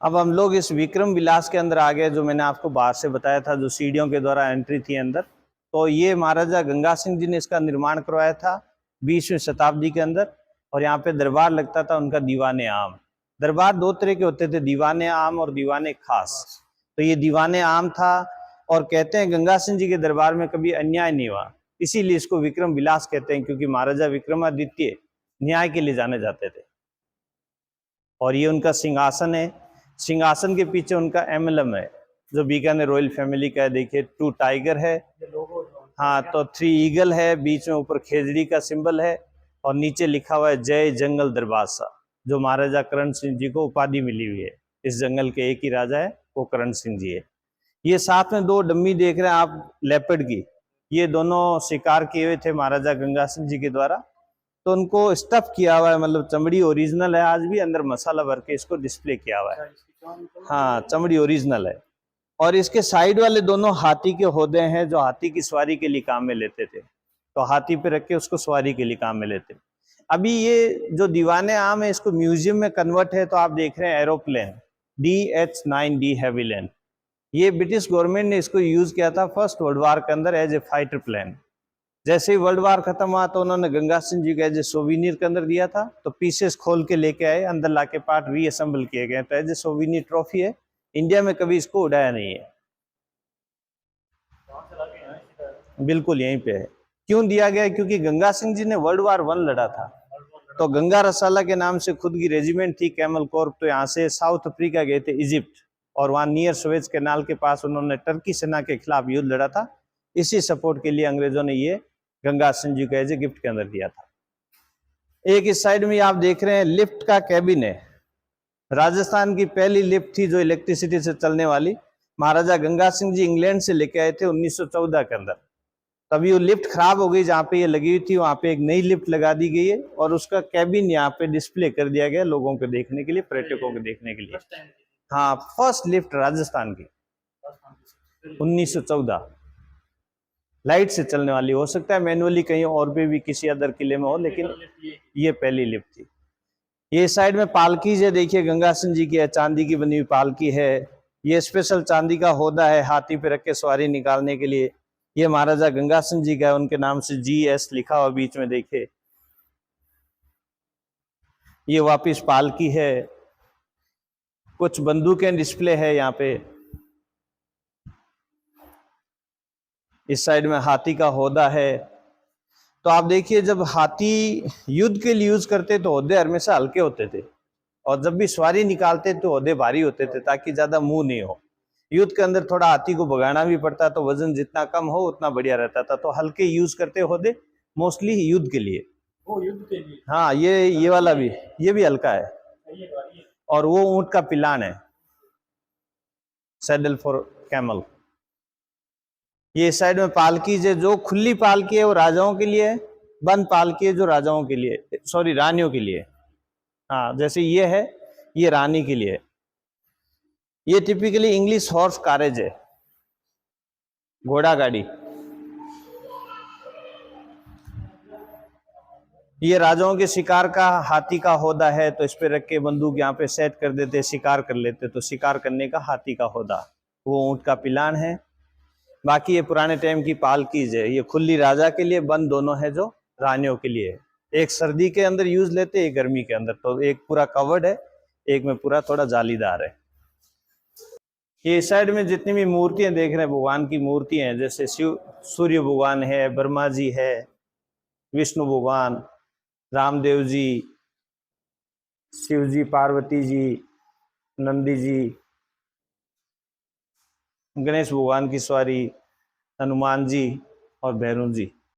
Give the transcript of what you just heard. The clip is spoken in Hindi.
अब हम लोग इस विक्रम विलास के अंदर आ गए, जो मैंने आपको बाहर से बताया था, जो सीढ़ियों के द्वारा एंट्री थी अंदर। तो ये महाराजा गंगा सिंह जी ने इसका निर्माण करवाया था 20वीं शताब्दी के अंदर। और यहाँ पे दरबार लगता था उनका दीवाने आम। दरबार दो तरह के होते थे, दीवाने आम और दीवाने खास। तो ये दीवाने आम था, और कहते हैं गंगा सिंह जी के दरबार में कभी अन्याय नहीं हुआ, इसीलिए इसको विक्रम विलास कहते हैं, क्योंकि महाराजा विक्रमादित्य न्याय के लिए जाने जाते थे। और ये उनका सिंहासन है, सिंहासन के पीछे उनका एम्बलम है जो बीकानेर रॉयल फैमिली का है। देखिए 2 टाइगर है, हाँ, तो 3 ईगल है, बीच में ऊपर खेजड़ी का सिंबल है, और नीचे लिखा हुआ है जय जंगल दरबार सा, जो महाराजा करण सिंह जी को उपाधि मिली हुई है। इस जंगल के एक ही राजा है, वो करण सिंह जी है। ये साथ में 2 डम्मी देख रहे हैं आप लेपर्ड की, ये दोनों शिकार किए हुए थे महाराजा गंगा सिंह जी के द्वारा। तो उनको स्टफ किया हुआ है, मतलब चमड़ी ओरिजिनल है, आज भी अंदर मसाला भर के इसको डिस्प्ले किया हुआ है। हाँ, चमड़ी ओरिजिनल है। और इसके साइड वाले दोनों हाथी के होदे हैं, जो हाथी की सवारी के लिए काम में लेते थे। तो हाथी पे रख के उसको सवारी के लिए काम में लेते। अभी ये जो दीवाने आम है, इसको म्यूजियम में कन्वर्ट है। तो आप देख रहे हैं एरोप्लेन DH-9D हैविलैंड, ये ब्रिटिश गवर्नमेंट ने इसको यूज किया था फर्स्ट वर्ल्ड वार के अंदर एज ए फाइटर प्लेन। जैसे ही वर्ल्ड वार खत्म हुआ तो उन्होंने गंगा सिंह जी को एज ए सोविनियर के अंदर दिया था। तो पीसेस खोल के लेके आए, अंदर लाके पार्ट रीअसेंबल किए गए। तो एज ए सोविनियर ट्रॉफी है, इंडिया में कभी इसको उड़ाया नहीं है। बिल्कुल यहीं पे है। क्यों दिया गया? क्योंकि गंगा सिंह जी ने वर्ल्ड वार 1 लड़ा था। तो गंगा रसाला के नाम से खुद की रेजिमेंट थी, कैमल कॉर्प। तो यहाँ से साउथ अफ्रीका गए थे, इजिप्ट, और वहां नियर सुएज कैनाल के पास उन्होंने टर्की सेना के खिलाफ युद्ध लड़ा था। इसी सपोर्ट के लिए अंग्रेजों ने ये गंगा सिंह जी को एज ए गिफ्ट के अंदर दिया था। एक इस साइड में आप देख रहे हैं लिफ्ट का कैबिन है। राजस्थान की पहली लिफ्ट थी जो इलेक्ट्रिसिटी से चलने वाली। महाराजा गंगा सिंह जी इंग्लैंड से लेके आए थे 1914 के अंदर। तभी वो लिफ्ट खराब हो गई, जहाँ पे ये लगी हुई थी वहां पे एक नई लिफ्ट लगा दी गई है, और उसका कैबिन यहाँ पे डिस्प्ले कर दिया गया लोगों को देखने के लिए, पर्यटकों को देखने के लिए। हाँ, फर्स्ट लिफ्ट राजस्थान की 1914, लाइट से चलने वाली। हो सकता है मैनुअली कहीं और भी किसी अदर किले में हो, लेकिन ये पहली लिफ्ट थी। ये साइड में पालकी है, देखिए गंगा सिंह जी की है, चांदी की बनी हुई पालकी है। ये स्पेशल चांदी का होदा है, हाथी पे रख के सवारी निकालने के लिए। ये महाराजा गंगा सिंह जी का है, उनके नाम से GS लिखा हुआ बीच में देखिए। ये वापिस पालकी है, कुछ बंदूकें डिस्प्ले है यहाँ पे। इस साइड में हाथी का होदा है। तो आप देखिए, जब हाथी युद्ध के लिए यूज करते तो होदे हमेशा हल्के होते थे, और जब भी सवारी निकालते तो होदे भारी होते थे, ताकि ज्यादा मुंह नहीं हो। युद्ध के अंदर थोड़ा हाथी को भगाना भी पड़ता, तो वजन जितना कम हो उतना बढ़िया रहता था। तो हल्के यूज करते होदे मोस्टली युद्ध के लिए। वो युद्ध के लिए, हाँ, ये वाला भी, ये भी हल्का है। और वो ऊंट का पिलान है, सैडल फॉर कैमल। ये साइड में पालकी जो खुली पालकी है वो राजाओं के लिए है, बंद पालकी है जो राजाओं के लिए, सॉरी रानियों के लिए। हाँ, जैसे ये है, ये रानी के लिए। ये टिपिकली इंग्लिश हॉर्स कैरेज है, घोड़ा गाड़ी। ये राजाओं के शिकार का हाथी का होदा है, तो इस पे रख के बंदूक यहाँ पे सेट कर देते, शिकार कर लेते। तो शिकार करने का हाथी का होदा, वो ऊंट का पिलान है। बाकी ये पुराने टाइम की पालकीज है, ये खुली राजा के लिए, बंद दोनों है जो रानियों के लिए। एक सर्दी के अंदर यूज लेते, एक गर्मी के अंदर। तो एक पूरा कवर्ड है, एक में पूरा थोड़ा जालीदार है। ये साइड में जितनी भी मूर्तियां देख रहे हैं, भगवान की मूर्तियां हैं, जैसे शिव, सूर्य भगवान है, ब्रह्मा जी है, विष्णु भगवान, रामदेव जी, शिव जी, पार्वती जी, नंदी जी, गणेश भगवान की सवारी, हनुमान जी और भैरव जी।